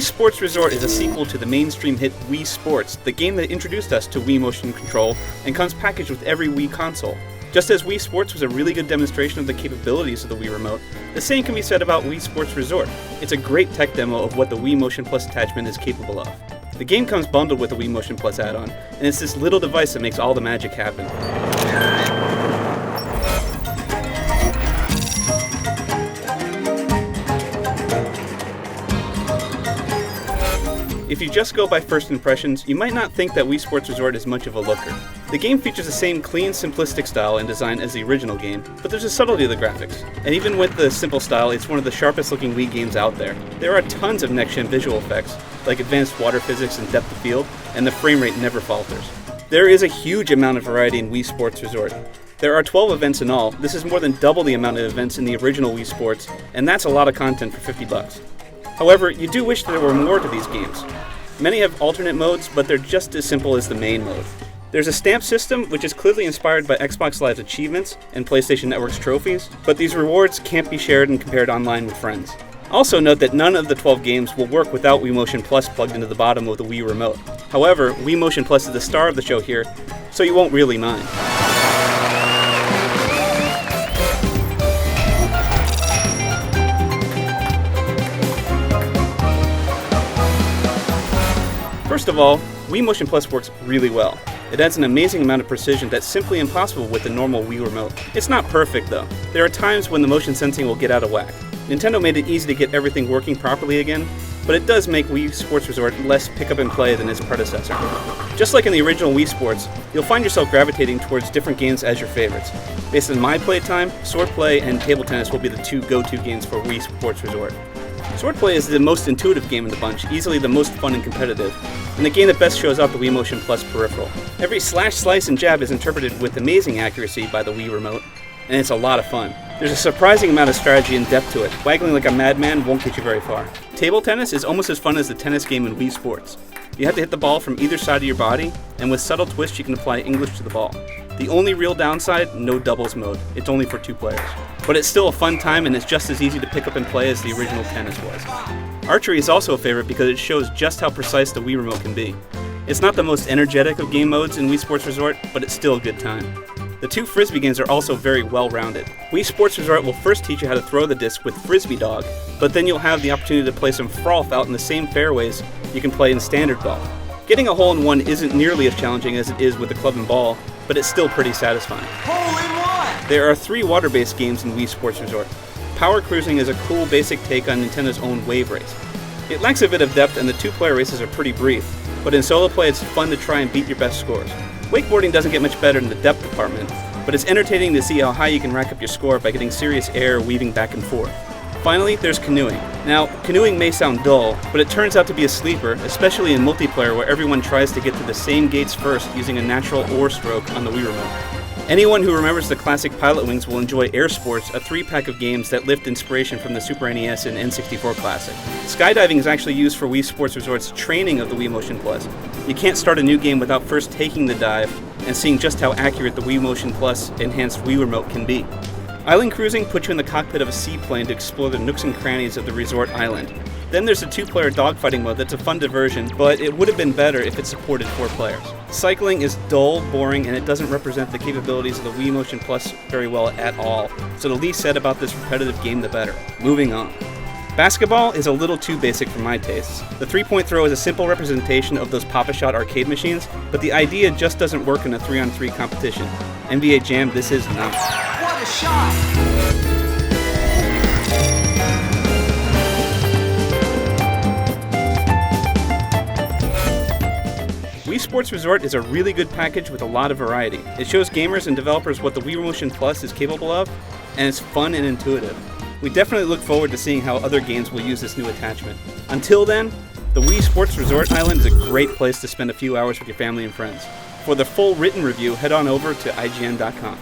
Sports Resort is a sequel to the mainstream hit Wii Sports, the game that introduced us to Wii Motion Control and comes packaged with every Wii console. Just as Wii Sports was a really good demonstration of the capabilities of the Wii Remote, the same can be said about Wii Sports Resort. It's a great tech demo of what the Wii Motion Plus attachment is capable of. The game comes bundled with the Wii Motion Plus add-on, and it's this little device that makes all the magic happen. If you just go by first impressions, you might not think that Wii Sports Resort is much of a looker. The game features the same clean, simplistic style and design as the original game, but there's a subtlety to the graphics. And even with the simple style, it's one of the sharpest looking Wii games out there. There are tons of next-gen visual effects, like advanced water physics and depth of field, and the frame rate never falters. There is a huge amount of variety in Wii Sports Resort. There are 12 events in all. This is more than double the amount of events in the original Wii Sports, and that's a lot of content for $50. However, you do wish there were more to these games. Many have alternate modes, but they're just as simple as the main mode. There's a stamp system, which is clearly inspired by Xbox Live's achievements and PlayStation Network's trophies, but these rewards can't be shared and compared online with friends. Also note that none of the 12 games will work without Wii Motion Plus plugged into the bottom of the Wii Remote. However, Wii Motion Plus is the star of the show here, so you won't really mind. First of all, Wii Motion Plus works really well. It adds an amazing amount of precision that's simply impossible with the normal Wii Remote. It's not perfect though. There are times when the motion sensing will get out of whack. Nintendo made it easy to get everything working properly again, but it does make Wii Sports Resort less pick up and play than its predecessor. Just like in the original Wii Sports, you'll find yourself gravitating towards different games as your favorites. Based on my playtime, Swordplay and Table Tennis will be the two go-to games for Wii Sports Resort. Swordplay is the most intuitive game in the bunch, easily the most fun and competitive, and the game that best shows off the Wii Motion Plus peripheral. Every slash, slice, and jab is interpreted with amazing accuracy by the Wii Remote, and it's a lot of fun. There's a surprising amount of strategy and depth to it. Waggling like a madman won't get you very far. Table tennis is almost as fun as the tennis game in Wii Sports. You have to hit the ball from either side of your body, and with subtle twists you can apply English to the ball. The only real downside, no doubles mode. It's only for 2 players. But it's still a fun time and it's just as easy to pick up and play as the original tennis was. Archery is also a favorite because it shows just how precise the Wii Remote can be. It's not the most energetic of game modes in Wii Sports Resort, but it's still a good time. The 2 Frisbee games are also very well-rounded. Wii Sports Resort will first teach you how to throw the disc with Frisbee Dog, but then you'll have the opportunity to play some Frolf out in the same fairways you can play in Standard Ball. Getting a hole-in-one isn't nearly as challenging as it is with the club and ball, but it's still pretty satisfying. Hole-in-one! There are 3 water-based games in Wii Sports Resort. Power Cruising is a cool basic take on Nintendo's own Wave Race. It lacks a bit of depth and the 2-player races are pretty brief, but in solo play it's fun to try and beat your best scores. Wakeboarding doesn't get much better in the depth department, but it's entertaining to see how high you can rack up your score by getting serious air weaving back and forth. Finally, there's canoeing. Now, canoeing may sound dull, but it turns out to be a sleeper, especially in multiplayer where everyone tries to get to the same gates first using a natural oar stroke on the Wii Remote. Anyone who remembers the classic Pilotwings will enjoy Air Sports, a 3-pack of games that lift inspiration from the Super NES and N64 classic. Skydiving is actually used for Wii Sports Resort's training of the Wii Motion Plus. You can't start a new game without first taking the dive and seeing just how accurate the Wii Motion Plus enhanced Wii Remote can be. Island cruising puts you in the cockpit of a seaplane to explore the nooks and crannies of the resort island. Then there's a 2-player dogfighting mode that's a fun diversion, but it would have been better if it supported 4 players. Cycling is dull, boring, and it doesn't represent the capabilities of the Wii Motion Plus very well at all, so the least said about this repetitive game the better. Moving on. Basketball is a little too basic for my tastes. The 3-point throw is a simple representation of those Pop-A-Shot arcade machines, but the idea just doesn't work in a 3-on-3 competition. NBA Jam, this is not. What a shot! Wii Sports Resort is a really good package with a lot of variety. It shows gamers and developers what the Wii Motion Plus is capable of, and it's fun and intuitive. We definitely look forward to seeing how other games will use this new attachment. Until then, the Wii Sports Resort Island is a great place to spend a few hours with your family and friends. For the full written review, head on over to IGN.com.